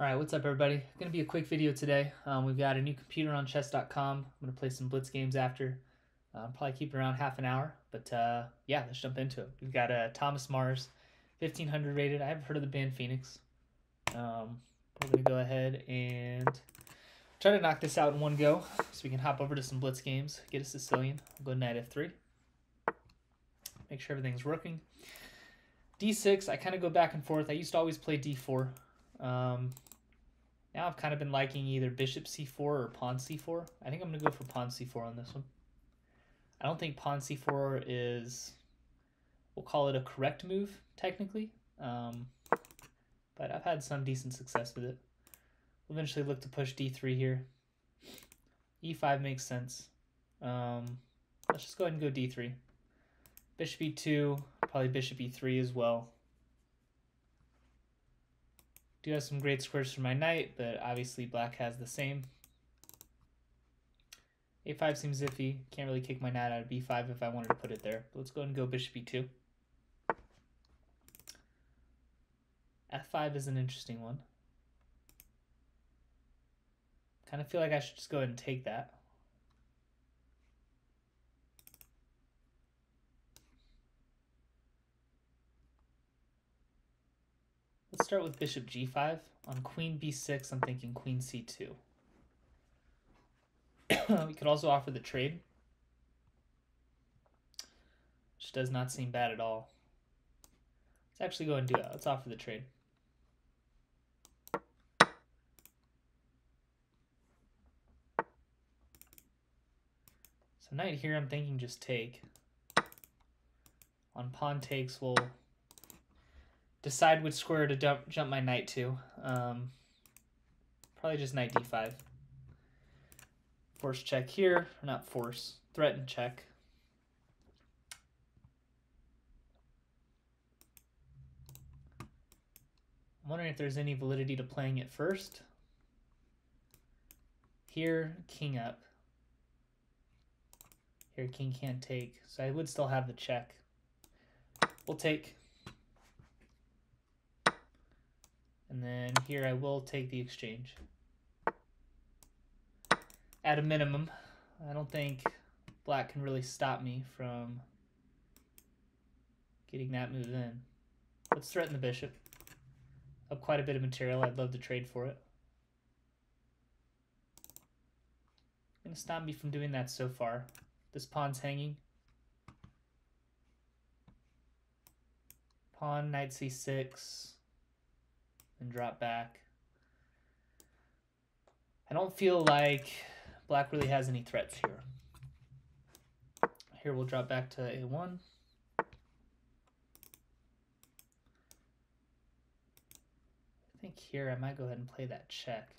Alright, what's up everybody? Gonna be a quick video today. We've got a new computer on chess.com. I'm gonna play some Blitz games after. Probably keep it around half an hour, but yeah, let's jump into it. We've got Thomas Mars, 1500 rated. I haven't heard of the band Phoenix. We're gonna go ahead and try to knock this out in one go so we can hop over to some Blitz games, get a Sicilian. I'll go knight f3. Make sure everything's working. d6, I kind of go back and forth. I used to always play d4. Now I've kind of been liking either bishop c4 or pawn c4. I think I'm going to go for pawn c4 on this one. I don't think pawn c4 is, we'll call it a correct move, technically. But I've had some decent success with it. We'll eventually look to push d3 here. e5 makes sense. Let's just go ahead and go d3. Bishop e2, probably bishop e3 as well. Do have some great squares for my knight, but obviously black has the same. a5 seems iffy. Can't really kick my knight out of b5 if I wanted to put it there. But let's go ahead and go bishop e2. f5 is an interesting one. Kind of feel like I should just go ahead and take that. Let's start with bishop g5. On queen b6, I'm thinking queen c2. We could also offer the trade, which does not seem bad at all. Let's actually go and do that. Let's offer the trade. So knight here, I'm thinking just take. On pawn takes, we'll decide which square to jump my knight to. Probably just knight d5. Force check here, or not force, threaten check. I'm wondering if there's any validity to playing it first. Here, king up. Here, king can't take, so I would still have the check. We'll take. And then here I will take the exchange. At a minimum, I don't think black can really stop me from getting that move in. Let's threaten the bishop. Up quite a bit of material. I'd love to trade for it. Gonna stop me from doing that so far. This pawn's hanging. Pawn, knight c6, and drop back. I don't feel like black really has any threats here. Here we'll drop back to a1. I think here I might go ahead and play that check.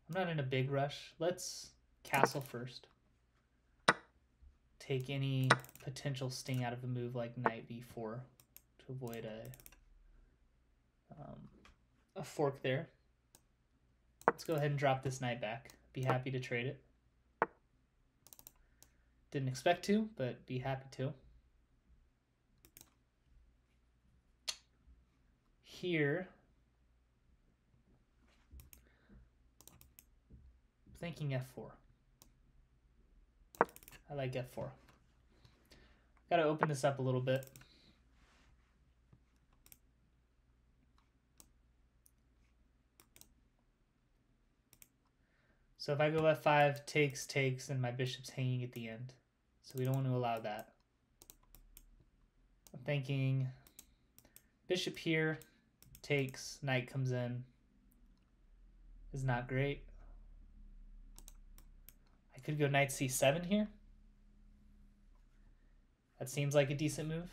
I'm not in a big rush. Let's castle first. Take any potential sting out of a move like knight b4 to avoid a fork there. Let's go ahead and drop this knight back. Be happy to trade it. Didn't expect to, but be happy to. Here, thinking f4. I like f4. Got to open this up a little bit. So if I go f5, takes, and my bishop's hanging at the end. So we don't want to allow that. I'm thinking bishop here, takes, knight comes in. Is not great. I could go knight c7 here. That seems like a decent move.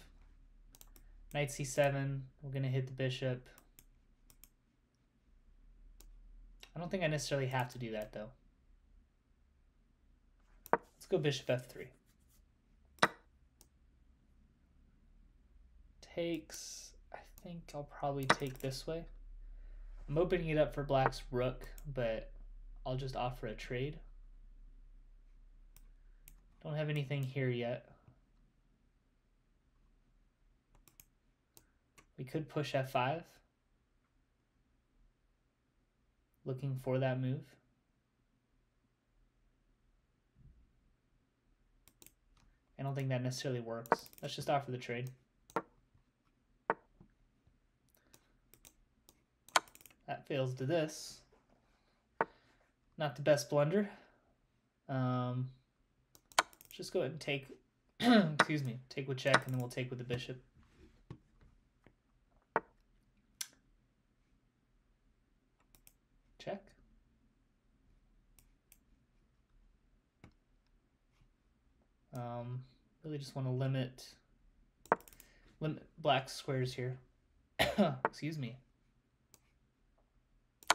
Knight c7, we're going to hit the bishop. I don't think I necessarily have to do that though. Let's go bishop f3. Takes, I think I'll probably take this way. I'm opening it up for black's rook, but I'll just offer a trade. Don't have anything here yet. We could push f5. looking for that move. I don't think that necessarily works. Let's just offer the trade. That fails to this. Not the best blunder. Let's just go ahead and take, excuse me, take with check, and then we'll take with the bishop. Check. Really just want to limit black squares here. Excuse me.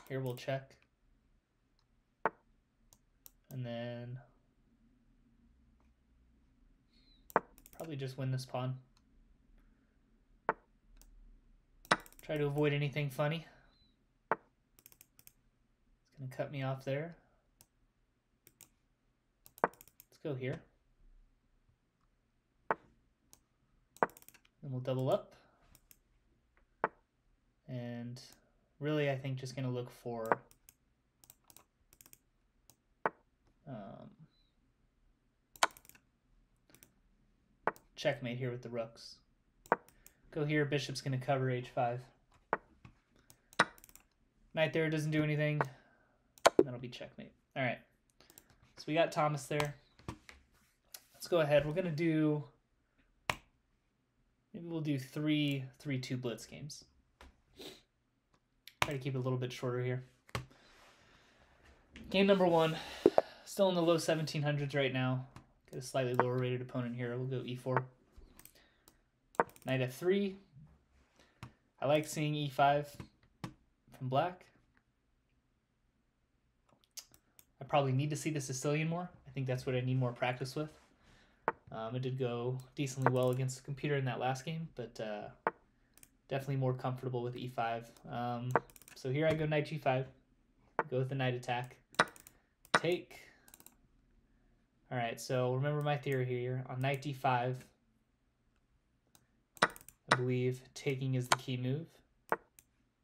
Here we'll check. And then probably just win this pawn. Try to avoid anything funny. It's going to cut me off there. Let's go here. Then we'll double up. And really, I think just going to look for checkmate here with the rooks. Go here, bishop's going to cover h5. Knight there doesn't do anything. That'll be checkmate. All right. So we got Thomas there. Let's go ahead. We're going to do, maybe we'll do 3-2 blitz games. Try to keep it a little bit shorter here. Game number 1. Still in the low 1700s right now. Get a slightly lower rated opponent here. We'll go e4. Knight f3. I like seeing e5 from black. I probably need to see the Sicilian more. I think that's what I need more practice with. It did go decently well against the computer in that last game, but definitely more comfortable with e5. So here I go knight g5. Go with the knight attack. Take. All right, so remember my theory here. On knight d5, I believe taking is the key move.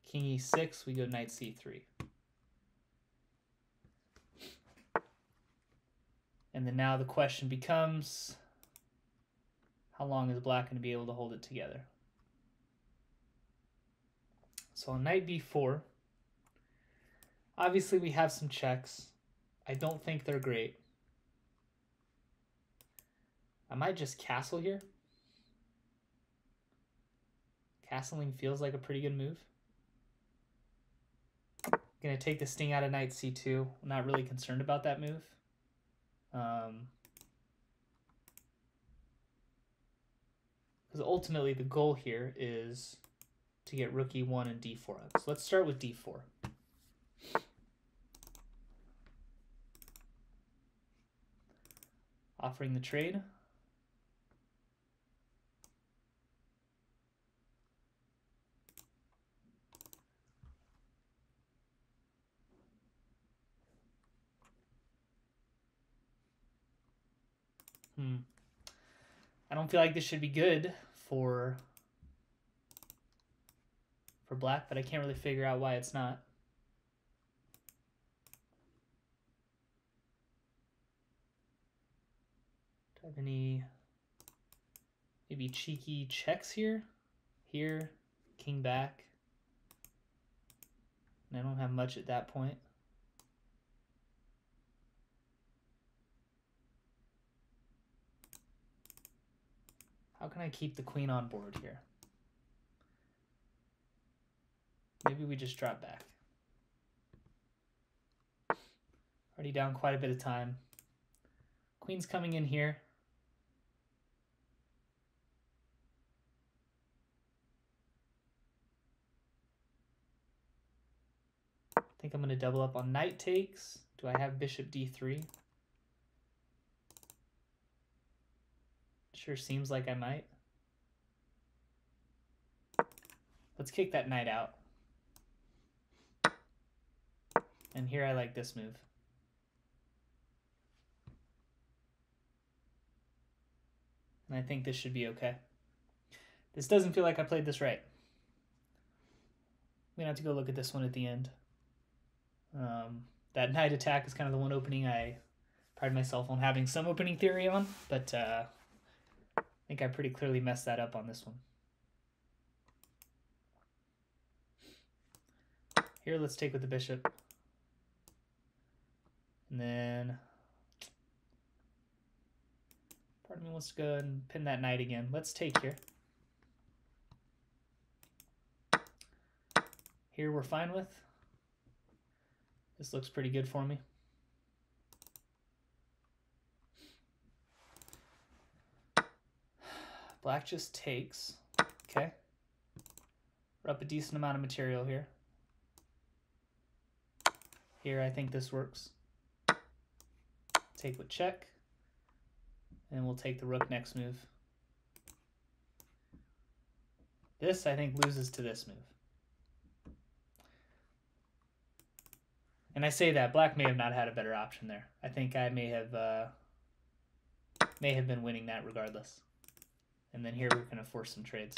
King e6, we go knight c3. And then now the question becomes, how long is black going to be able to hold it together? So on knight b4, obviously we have some checks. I don't think they're great. I might just castle here. Castling feels like a pretty good move. Gonna take the sting out of knight c2. I'm not really concerned about that move. Because ultimately the goal here is to get rook e1 and d4 up. So let's start with d4. Offering the trade. I don't feel like this should be good for black, but I can't really figure out why it's not. Do I have any maybe cheeky checks here? Here, king back. And I don't have much at that point. How can I keep the queen on board here? Maybe we just drop back. Already down quite a bit of time. Queen's coming in here. I think I'm going to double up on knight takes. Do I have bishop d3? Sure seems like I might. Let's kick that knight out. And here I like this move. And I think this should be okay. This doesn't feel like I played this right. I'm gonna have to go look at this one at the end. That knight attack is kind of the one opening I pride myself on having some opening theory on, but I think I pretty clearly messed that up on this one. Here, let's take with the bishop. And then part of me wants to go and pin that knight again. Let's take here. Here we're fine with. This looks pretty good for me. Black just takes. Okay. We're up a decent amount of material here. Here, I think this works. Take with check. And we'll take the rook next move. This, I think, loses to this move. And I say that, black may have not had a better option there. I think I may have been winning that regardless. And then here we're going to force some trades.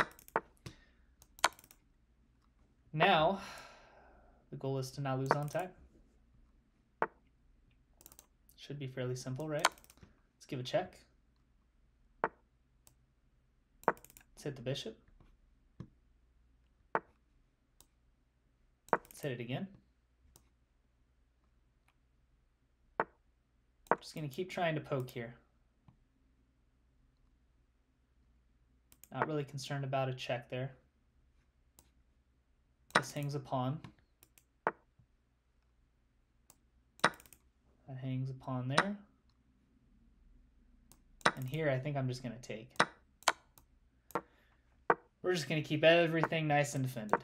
Now, the goal is to not lose on time. Should be fairly simple, right? Let's give a check. Let's hit the bishop. Let's hit it again. Just going to keep trying to poke here. Not really concerned about a check there. This hangs a pawn. That hangs a pawn there. And here I think I'm just going to take. We're just going to keep everything nice and defended.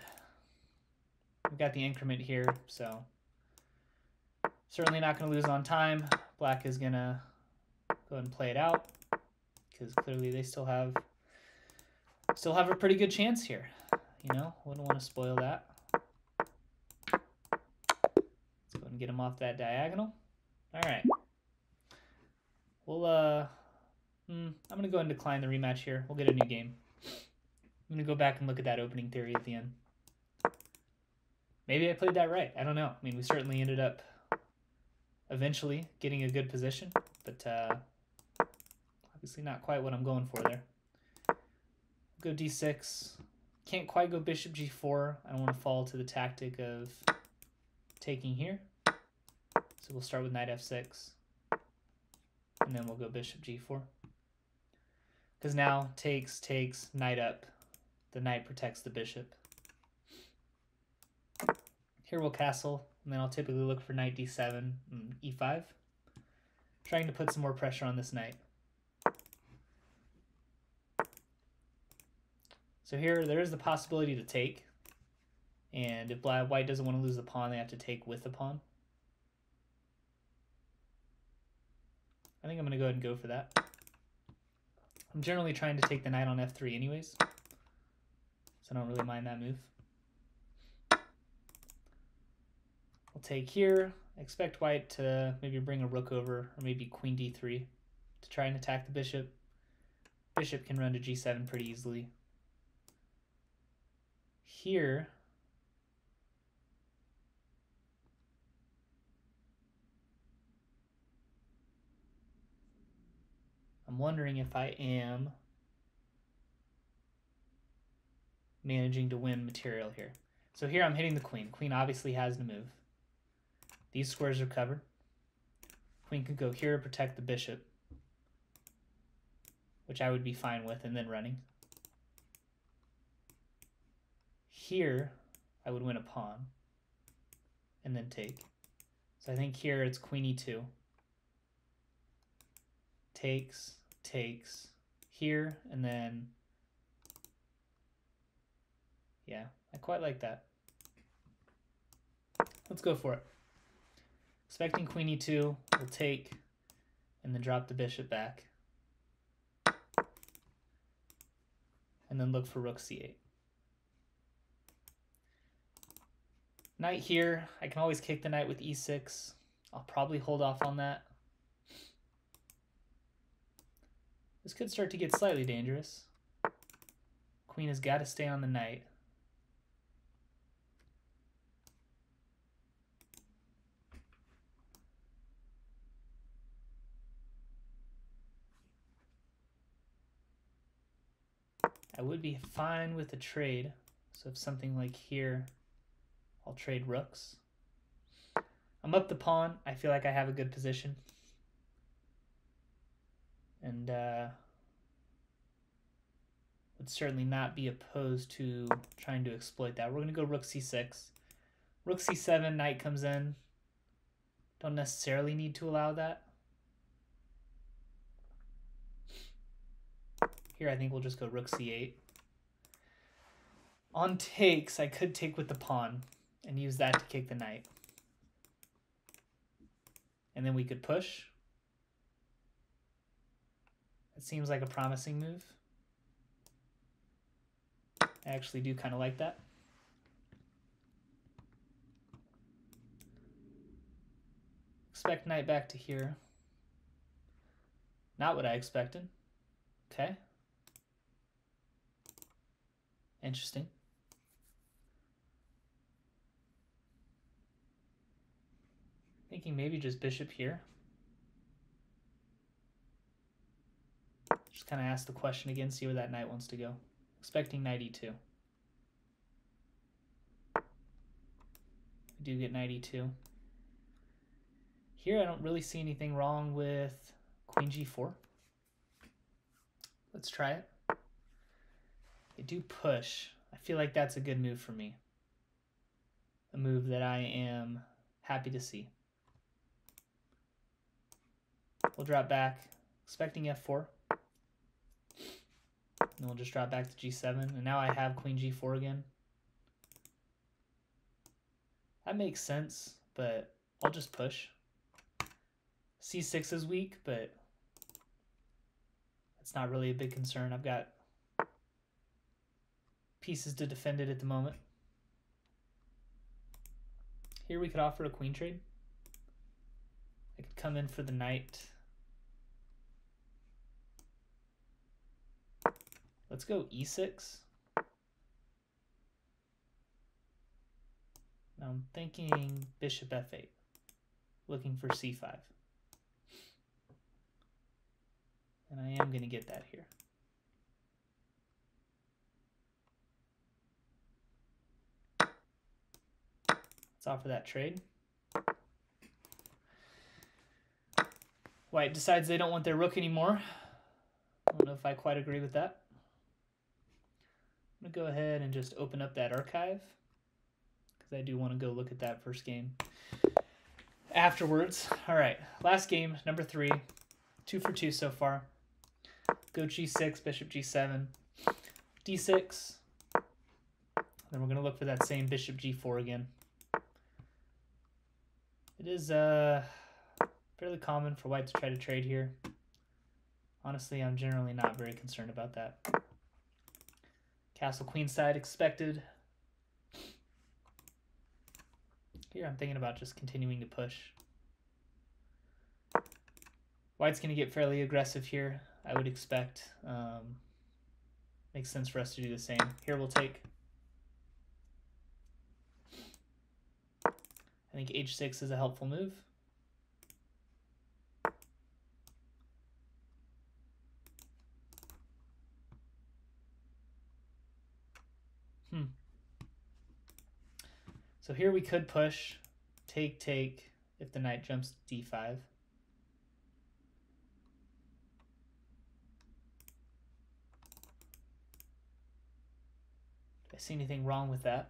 We've got the increment here, so certainly not going to lose on time. Black is going to go ahead and play it out because clearly they still have a pretty good chance here. You know, wouldn't want to spoil that. Let's go ahead and get him off that diagonal. All right. We'll I'm going to go ahead and decline the rematch here. We'll get a new game. I'm going to go back and look at that opening theory at the end. Maybe I played that right. I don't know. I mean, we certainly ended up eventually getting a good position, but obviously not quite what I'm going for there. Go d6. Can't quite go bishop g4. I don't want to fall to the tactic of taking here. So we'll start with knight f6. And then we'll go bishop g4. Because now takes, knight up. The knight protects the bishop. Here we'll castle, and then I'll typically look for knight d7 and e5. Trying to put some more pressure on this knight. So here, there is the possibility to take. And if white doesn't want to lose the pawn, they have to take with the pawn. I think I'm going to go ahead and go for that. I'm generally trying to take the knight on f3 anyways, so I don't really mind that move. We'll take here. I expect white to maybe bring a rook over, or maybe queen d3 to try and attack the bishop. Bishop can run to g7 pretty easily. Here, I'm wondering if I am managing to win material here. So here I'm hitting the queen. Queen obviously has to move. These squares are covered. Queen could go here to protect the bishop, which I would be fine with, and then running. Here, I would win a pawn, and then take. So I think here it's queen e2. Takes, here, and then, yeah, I quite like that. Let's go for it. Expecting queen e2, we'll take, and then drop the bishop back. And then look for rook c8. Knight here, I can always kick the knight with e6. I'll probably hold off on that. This could start to get slightly dangerous. Queen has got to stay on the knight. I would be fine with a trade. So if something like here, I'll trade rooks. I'm up the pawn. I feel like I have a good position. And would certainly not be opposed to trying to exploit that. We're going to go rook c6. Rook c7, knight comes in. Don't necessarily need to allow that. Here I think we'll just go rook c8. On takes, I could take with the pawn and use that to kick the knight. And then we could push. It seems like a promising move. I actually do kind of like that. Expect knight back to here. Not what I expected. Okay. Interesting. Thinking maybe just bishop here. Just kind of ask the question again, see where that knight wants to go. Expecting knight e2. I do get knight e2. Here I don't really see anything wrong with queen g4. Let's try it. I do push. I feel like that's a good move for me. A move that I am happy to see. We'll drop back, expecting f4. And we'll just drop back to g7. And now I have queen g4 again. That makes sense, but I'll just push. c6 is weak, but it's not really a big concern. I've got pieces to defend it at the moment. Here we could offer a queen trade. I could come in for the knight. Let's go e6. Now I'm thinking bishop f8, looking for c5. And I am going to get that here. Let's offer that trade. White decides they don't want their rook anymore. I don't know if I quite agree with that. I'm going to go ahead and just open up that archive, because I do want to go look at that first game afterwards. All right, last game, number 3. 2 for 2 so far. Go g6, bishop g7, d6. Then we're going to look for that same bishop g4 again. It is fairly common for white to try to trade here. Honestly, I'm generally not very concerned about that. Castle queenside expected. Here I'm thinking about just continuing to push. White's going to get fairly aggressive here, I would expect. Makes sense for us to do the same. Here we'll take. I think h6 is a helpful move. So here we could push, take, if the knight jumps to d5. Do I see anything wrong with that?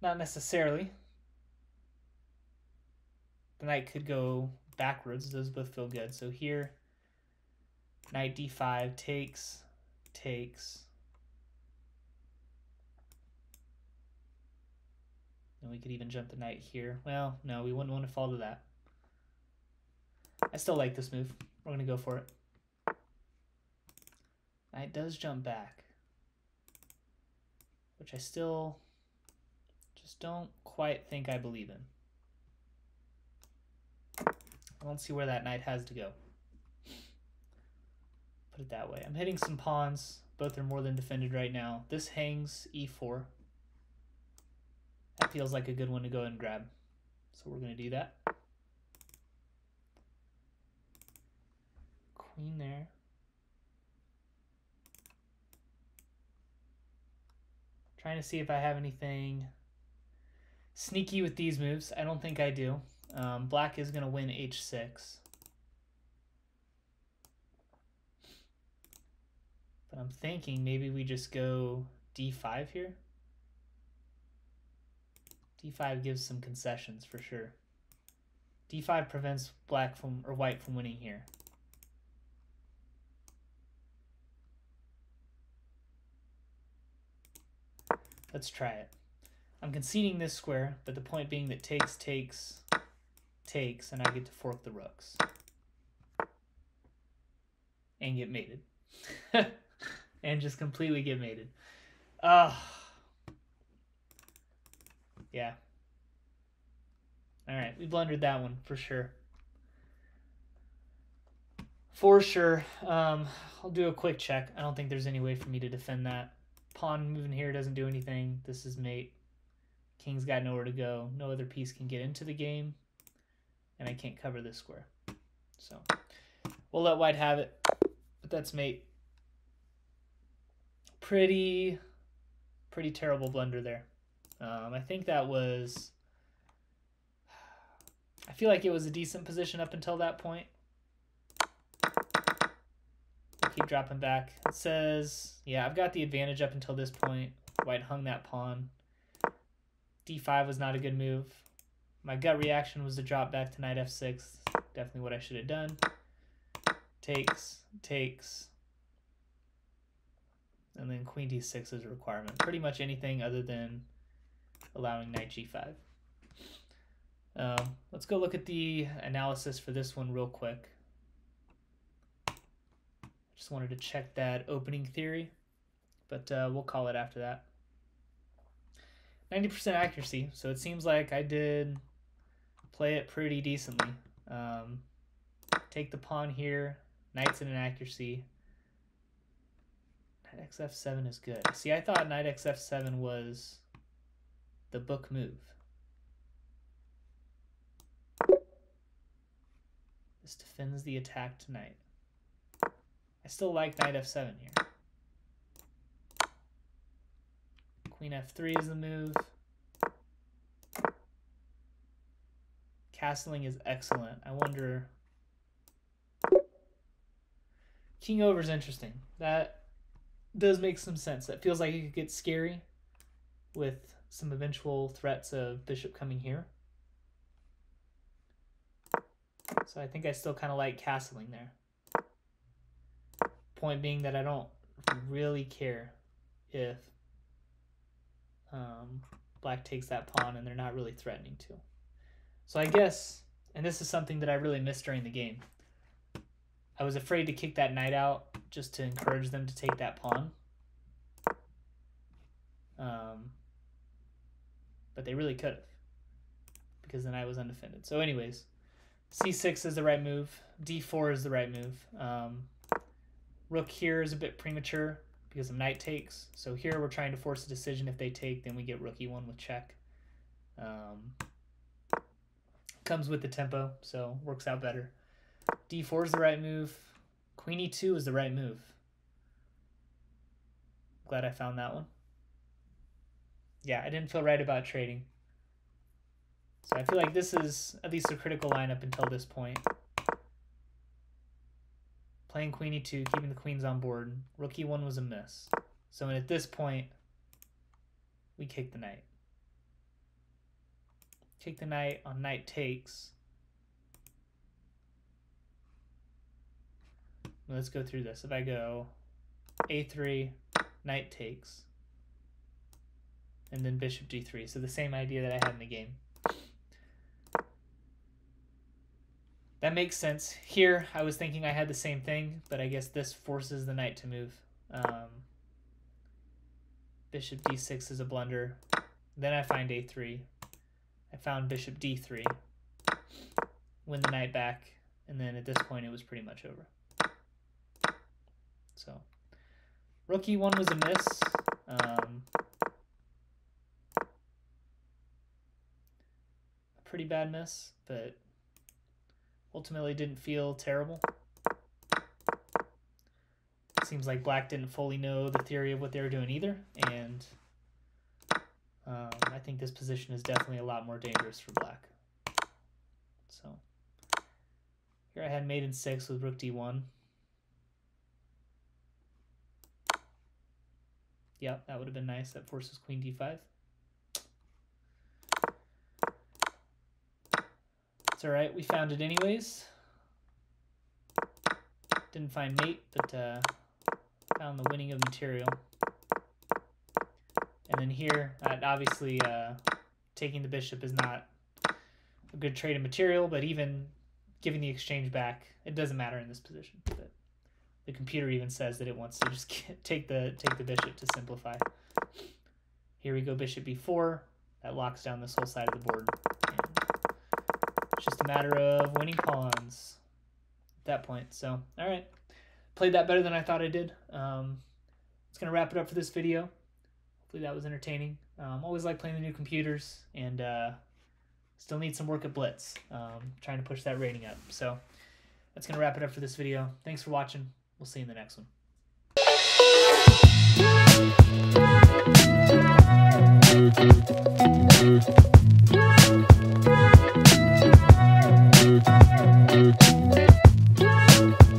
Not necessarily. The knight could go backwards. Those both feel good. So here, knight d5, takes. And we could even jump the knight here. Well, no, we wouldn't want to fall to that. I still like this move. We're going to go for it. Knight does jump back, which I still just don't quite think I believe in. I don't see where that knight has to go. Put it that way. I'm hitting some pawns. Both are more than defended right now. This hangs e4. That feels like a good one to go and grab. So we're going to do that. Queen there. Trying to see if I have anything sneaky with these moves. I don't think I do. Black is going to win h6. But I'm thinking maybe we just go d5 here. d5 gives some concessions for sure. d5 prevents black from, or white from winning here. Let's try it. I'm conceding this square, but the point being that takes, and I get to fork the rooks. And get mated. And just completely get mated. Yeah. Alright, we blundered that one for sure. For sure. I'll do a quick check. I don't think there's any way for me to defend that. Pawn moving here doesn't do anything. This is mate. King's got nowhere to go. No other piece can get into the game. And I can't cover this square. So we'll let white have it. But that's mate. Pretty terrible blunder there. I think that was... I feel like it was a decent position up until that point. Keep dropping back. It says, yeah, I've got the advantage up until this point. White hung that pawn. d5 was not a good move. My gut reaction was to drop back to knight f6. Definitely what I should have done. Takes. And then queen d6 is a requirement. Pretty much anything other than allowing knight g5. Let's go look at the analysis for this one real quick. Just wanted to check that opening theory, but we'll call it after that. 90% accuracy, so it seems like I did play it pretty decently. Take the pawn here, knight's in an accuracy. Knight x f7 is good. See, I thought knight x f7 was the book move. This defends the attack to knight. I still like knight f7 here. Queen f3 is the move. Castling is excellent. I wonder... King over is interesting. That does make some sense. That feels like it could get scary with some eventual threats of bishop coming here. So I think I still kind of like castling there. Point being that I don't really care if black takes that pawn and they're not really threatening to. So I guess, and this is something that I really missed during the game, I was afraid to kick that knight out just to encourage them to take that pawn. But they really could have, because the knight was undefended. So anyways, c6 is the right move. d4 is the right move. Rook here is a bit premature because of knight takes. So here we're trying to force a decision. If they take, then we get rook e1 with check. Comes with the tempo, so works out better. d4 is the right move. Queen e2 is the right move. Glad I found that one. Yeah, I didn't feel right about trading. So I feel like this is at least a critical line up until this point. Playing queen e2, keeping the queens on board. Rook e1 was a miss. So at this point, we kick the knight. Kick the knight on knight takes. Let's go through this. If I go a3, knight takes, and then bishop d3. So the same idea that I had in the game. That makes sense. Here, I was thinking I had the same thing, but I guess this forces the knight to move. Bishop d6 is a blunder. Then I find a3. I found bishop d3. Win the knight back, and then at this point it was pretty much over. So, rook e1 was a miss. A pretty bad miss, but ultimately didn't feel terrible. It seems like black didn't fully know the theory of what they were doing either, and I think this position is definitely a lot more dangerous for black. So here I had mate in 6 with rook d1. Yeah, that would have been nice. That forces queen d5. It's all right. We found it anyways. Didn't find mate, but found the winning of material. And then here, obviously, taking the bishop is not a good trade of material, but even giving the exchange back, it doesn't matter in this position. But the computer even says that it wants to just take the bishop to simplify. Here we go, bishop b4. That locks down this whole side of the board. And it's just a matter of winning pawns at that point. So, all right. Played that better than I thought I did. It's going to wrap it up for this video. Hopefully that was entertaining. Always like playing the new computers, and still need some work at Blitz. Trying to push that rating up. So that's going to wrap it up for this video. Thanks for watching. We'll see you in the next one.